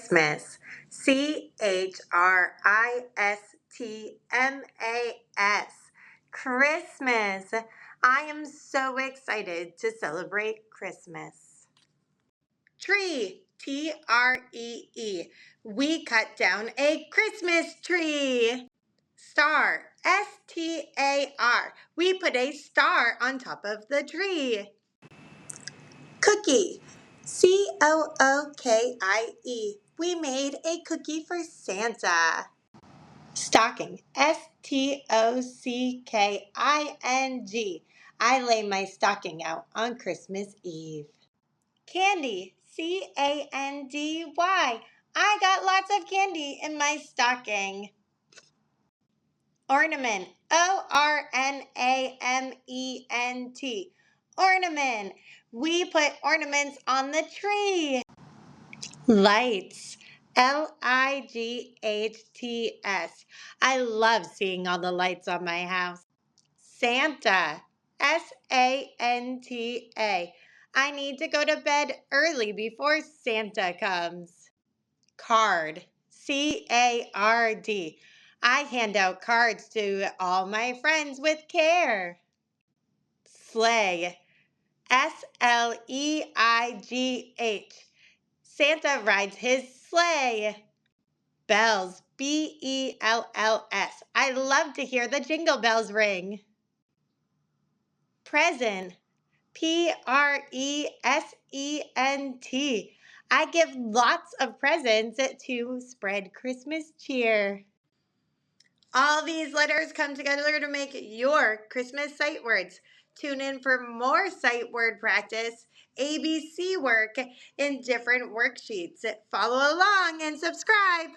Christmas. Christmas. Christmas. I am so excited to celebrate Christmas. Tree. Tree. We cut down a Christmas tree. Star. Star. We put a star on top of the tree. Cookie. Cookie. We made a cookie for Santa. Stocking. Stocking. I lay my stocking out on Christmas Eve. Candy. Candy. I got lots of candy in my stocking. Ornament. Ornament. Ornament. We put ornaments on the tree. Lights. Lights. I love seeing all the lights on my house. Santa. Santa. I need to go to bed early before Santa comes. Card. Card. I hand out cards to all my friends with care. Sleigh. Sleigh. Santa rides his sleigh. Bells. Bells. I love to hear the jingle bells ring. Present. Present. I give lots of presents to spread Christmas cheer. All these letters come together to make your Christmas sight words. Tune in for more sight word practice, ABC work, and different worksheets. Follow along and subscribe.